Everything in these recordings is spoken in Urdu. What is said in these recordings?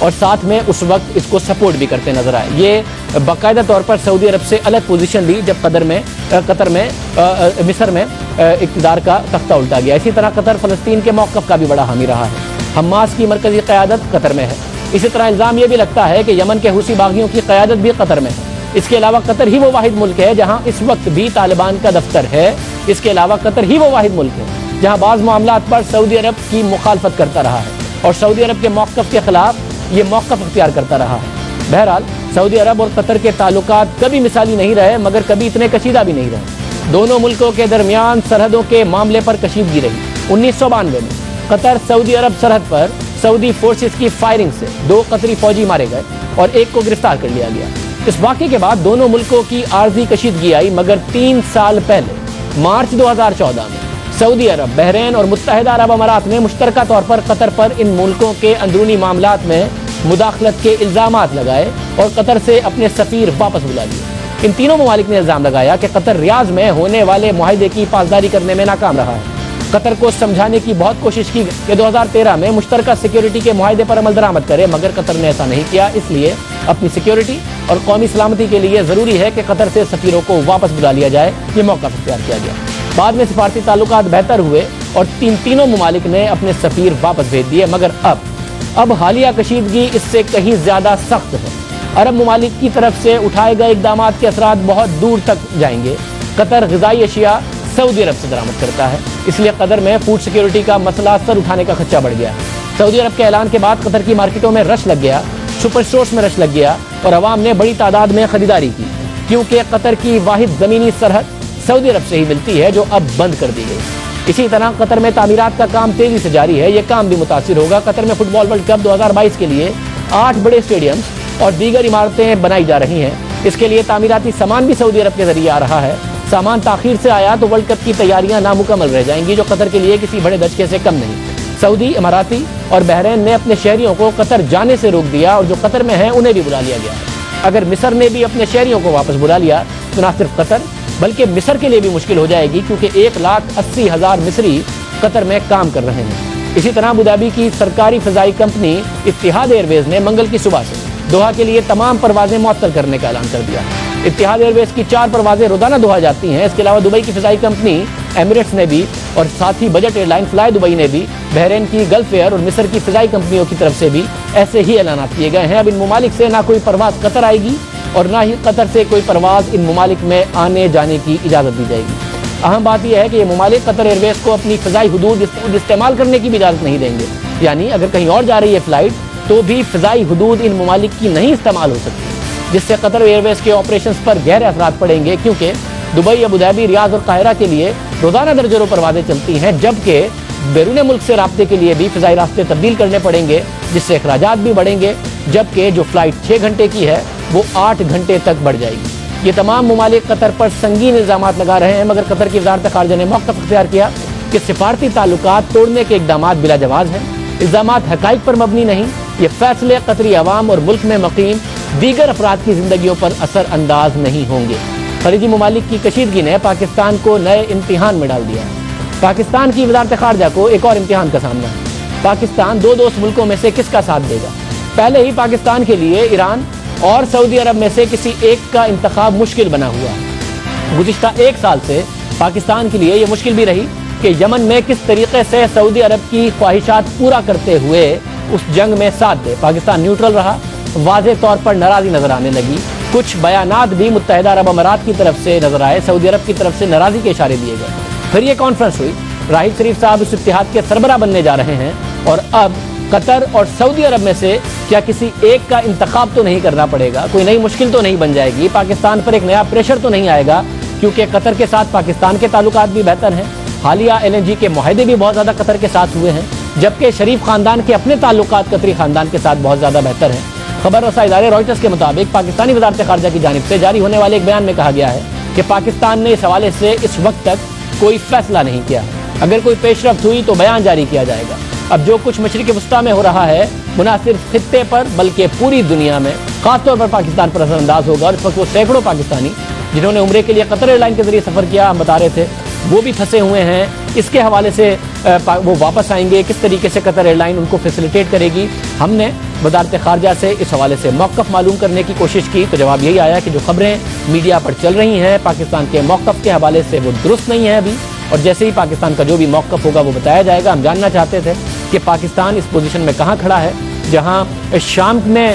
اور ساتھ میں اس وقت اس کو سپورٹ بھی کرتے نظر آئے. یہ باقاعدہ طور پر سعودی عرب سے الگ پوزیشن لی جب مصر میں اقتدار کا تختہ الٹا گیا. اسی طرح قطر فلسطین کے موقف کا بھی بڑا حامی رہا ہے. حماس کی مرکزی قیادت قطر میں ہے. اسی طرح الزام یہ بھی لگتا ہے کہ یمن کے حوثی باغیوں کی قیادت بھی قطر میں ہے. اس کے علاوہ قطر ہی وہ واحد ملک ہے جہاں اس وقت بھی طالبان کا دفتر ہے. اس کے علاوہ قطر ہی وہ واحد ملک ہے جہاں بعض معاملات پر سعودی عرب کی مخالفت کرتا رہا ہے اور سعودی عرب کے موقف کے خلاف یہ موقف اختیار کرتا رہا ہے. بہرحال سعودی عرب اور قطر کے تعلقات کبھی مثالی نہیں رہے مگر کبھی اتنے کشیدہ بھی نہیں رہے. دونوں ملکوں کے درمیان سرحدوں کے معاملے پر کشیدگی رہی. 1992 میں قطر سعودی عرب سرحد پر سعودی فورسز کی فائرنگ سے 2 قطری فوجی مارے گئے اور 1 کو گرفتار کر لیا گیا. اس واقعے کے بعد دونوں ملکوں کی عارضی کشیدگی آئی مگر 3 سال پہلے مارچ 2014 میں سعودی عرب، بحرین اور متحدہ عرب امارات نے مشترکہ طور پر قطر پر ان ملکوں کے اندرونی معاملات میں مداخلت کے الزامات لگائے اور قطر سے اپنے سفیر واپس بلا لیے. ان تینوں ممالک نے الزام لگایا کہ قطر ریاض میں ہونے والے معاہدے کی پاسداری کرنے میں ناکام رہا ہے. قطر کو سمجھانے کی بہت کوشش کی کہ 2013 میں مشترکہ سیکیورٹی کے معاہدے پر عمل درآمد کرے مگر قطر نے ایسا نہیں کیا. اس لیے اپنی سیکیورٹی اور قومی سلامتی کے لیے ضروری ہے کہ قطر سے سفیروں کو واپس بلا لیا جائے. یہ موقع اختیار کیا گیا. بعد میں سفارتی تعلقات بہتر ہوئے اور تینوں ممالک نے اپنے سفیر واپس بھیج دیے مگر اب حالیہ کشیدگی اس سے کہیں زیادہ سخت ہے. عرب ممالک کی طرف سے اٹھائے گئے اقدامات کے اثرات بہت دور تک جائیں گے. قطر غذائی اشیاء سعودی عرب سے درآمد کرتا ہے اس لیے قطر میں فوڈ سیکیورٹی کا مسئلہ سر اٹھانے کا خدشہ بڑھ گیا. سعودی عرب کے اعلان کے بعد قطر کی مارکیٹوں میں رش لگ گیا، سپر اسٹورز میں رش لگ گیا اور عوام نے بڑی تعداد میں خریداری کی کیونکہ قطر کی واحد زمینی سرحد سعودی عرب سے ہی ملتی ہے جو اب بند کر دی گئی. اسی طرح قطر میں تعمیرات کا کام تیزی سے جاری ہے. یہ کام بھی متاثر ہوگا. قطر میں فٹ بال ورلڈ کپ 2022 کے لیے 8 بڑے اسٹیڈیمز اور دیگر عمارتیں بنائی جا رہی ہیں. اس کے لیے تعمیراتی سامان بھی سعودی عرب کے ذریعے آ رہا ہے. سامان تاخیر سے آیا تو ورلڈ کپ کی تیاریاں نامکمل رہ جائیں گی جو قطر کے لیے کسی بڑے دھچکے سے کم نہیں. سعودی، اماراتی اور بحرین نے اپنے شہریوں کو قطر جانے سے روک دیا اور جو قطر میں ہیں انہیں بھی بلا لیا گیا. اگر مصر نے بھی اپنے شہریوں کو واپس بلا لیا تو نہ صرف قطر بلکہ مصر کے لیے بھی مشکل ہو جائے گی کیونکہ 1,80,000 مصری قطر میں کام کر رہے ہیں. اسی طرح ابوظہبی کی سرکاری فضائی کمپنی اتحاد ایئر ویز نے منگل کی صبح سے دوحہ کے لیے تمام پروازیں معطل کرنے کا اعلان کر دیا. اتحاد ایئر ویز کی 4 پروازیں روزانہ دوحہ جاتی ہیں. اس کے علاوہ دبئی کی فضائی کمپنی ایمریٹس نے بھی اور ساتھ ہی budget airline Flydubai نے بھی، بحرین کی گلف ایئر اور مصر کی فضائی کمپنیوں کی طرف سے بھی ایسے ہی اعلانات کیے گئے ہیں. اب ان ممالک سے نہ کوئی پرواز قطر آئے گی اور نہ ہی قطر سے کوئی پرواز ان ممالک میں آنے جانے کی اجازت دی جائے گی. اہم بات یہ ہے کہ یہ ممالک قطر ایئر ویز کو اپنی فضائی حدود استعمال کرنے کی بھی اجازت نہیں دیں گے. یعنی اگر کہیں اور جا رہی ہے فلائٹ تو بھی فضائی حدود ان ممالک کی نہیں استعمال ہو سکتی جس سے قطر ایئر ویز کے آپریشنز پر گہرے اثرات پڑیں گے کیونکہ دبئی، ابوظہبی، ریاض اور قاہرہ کے لیے روزانہ درجنوں پروازیں چلتی ہیں جبکہ بیرون ملک سے رابطے کے لیے بھی فضائی راستے تبدیل کرنے پڑیں گے جس سے اخراجات بھی بڑھیں گے جبکہ جو فلائٹ 6 گھنٹے کی ہے وہ 8 گھنٹے تک بڑھ جائے گی. یہ تمام ممالک قطر پر سنگین الزامات لگا رہے ہیں مگر قطر کی وزارت خارجہ نے موقف اختیار کیا کہ سفارتی تعلقات توڑنے کے اقدامات بلا جواز ہیں. الزامات حقائق پر مبنی نہیں. یہ فیصلے قطری عوام اور ملک میں مقیم دیگر افراد کی زندگیوں پر اثر انداز نہیں ہوں گے. خلیجی ممالک کی کشیدگی نے پاکستان کو نئے امتحان میں ڈال دیا ہے. پاکستان کی وزارت خارجہ کو ایک اور امتحان کا سامنا ہے. پاکستان 2 دوست ملکوں میں سے کس کا ساتھ دے گا؟ پہلے ہی پاکستان کے لیے ایران اور سعودی عرب میں سے کسی ایک کا انتخاب مشکل بنا ہوا ہے. گزشتہ 1 سال سے پاکستان کے لیے یہ مشکل بھی رہی کہ یمن میں کس طریقے سے سعودی عرب کی خواہشات پورا کرتے ہوئے اس جنگ میں ساتھ دے. پاکستان نیوٹرل رہا. واضح طور پر ناراضی نظر آنے لگی. کچھ بیانات بھی متحدہ عرب امارات کی طرف سے نظر آئے. سعودی عرب کی طرف سے ناراضی کے اشارے دیے گئے. پھر یہ کانفرنس ہوئی. راحیل شریف صاحب اس اتحاد کے سربراہ بننے جا رہے ہیں اور اب قطر اور سعودی عرب میں سے کیا کسی ایک کا انتخاب تو نہیں کرنا پڑے گا؟ کوئی نئی مشکل تو نہیں بن جائے گی؟ پاکستان پر ایک نیا پریشر تو نہیں آئے گا؟ کیونکہ قطر کے ساتھ پاکستان کے تعلقات بھی بہتر ہیں. حالیہ LNG کے معاہدے بھی بہت زیادہ قطر کے ساتھ ہوئے ہیں جبکہ شریف خاندان کے اپنے تعلقات قطری خاندان کے ساتھ بہت زیادہ بہتر ہیں. خبر رساں ادارے رائٹرز کے مطابق پاکستانی وزارت خارجہ کی جانب سے جاری ہونے والے ایک بیان میں کہا گیا ہے کہ پاکستان نے اس حوالے سے اس وقت تک کوئی فیصلہ نہیں کیا. اگر کوئی پیش رفت ہوئی تو بیان جاری کیا جائے گا. اب جو کچھ مشرق وسطیٰ میں ہو رہا ہے وہ نہ صرف خطے پر بلکہ پوری دنیا میں خاص طور پر پاکستان پر اثر انداز ہوگا. اور اس وقت وہ سینکڑوں پاکستانی جنہوں نے عمرے کے لیے قطر ایئر لائن کے ذریعے سفر کیا، ہم بتا رہے تھے، وہ بھی پھنسے ہوئے ہیں اس کے حوالے سے وہ واپس آئیں گے, کس طریقے سے قطر ایئر لائن ان کو فیسیلیٹیٹ کرے گی. ہم نے وزارت خارجہ سے اس حوالے سے موقف معلوم کرنے کی کوشش کی تو جواب یہی آیا کہ جو خبریں میڈیا پر چل رہی ہیں پاکستان کے موقف کے حوالے سے وہ درست نہیں ہے ابھی, اور جیسے ہی پاکستان کا جو بھی موقف ہوگا وہ بتایا جائے گا. ہم جاننا چاہتے تھے کہ پاکستان اس پوزیشن میں کہاں کھڑا ہے جہاں شام میں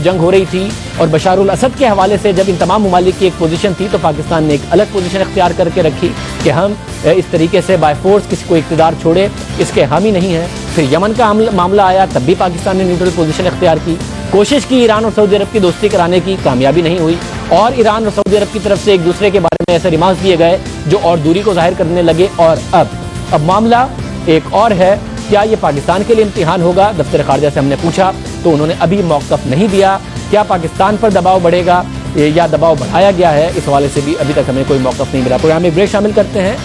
جنگ ہو رہی تھی اور بشار الاسد کے حوالے سے جب ان تمام ممالک کی ایک پوزیشن تھی تو پاکستان نے ایک الگ پوزیشن اختیار کر کے رکھی کہ ہم اس طریقے سے بائی فورس کسی کو اقتدار چھوڑے اس کے حامی نہیں ہیں. پھر یمن کا معاملہ آیا تب بھی پاکستان نے نیوٹرل پوزیشن اختیار کی, کوشش کی ایران اور سعودی عرب کی دوستی کرانے کی, کامیابی نہیں ہوئی, اور ایران اور سعودی عرب کی طرف سے ایک دوسرے کے بارے میں ایسے ریمارکس دیے گئے جو اور دوری کو ظاہر کرنے لگے. اور اب معاملہ ایک اور ہے, کیا یہ پاکستان کے لیے امتحان ہوگا؟ دفتر خارجہ سے ہم نے پوچھا تو انہوں نے ابھی موقف نہیں دیا. کیا پاکستان پر دباؤ بڑھے گا یا دباؤ بڑھایا گیا ہے, اس حوالے سے بھی ابھی تک ہمیں کوئی موقف نہیں ملا. پروگرام میں بریک شامل کرتے ہیں.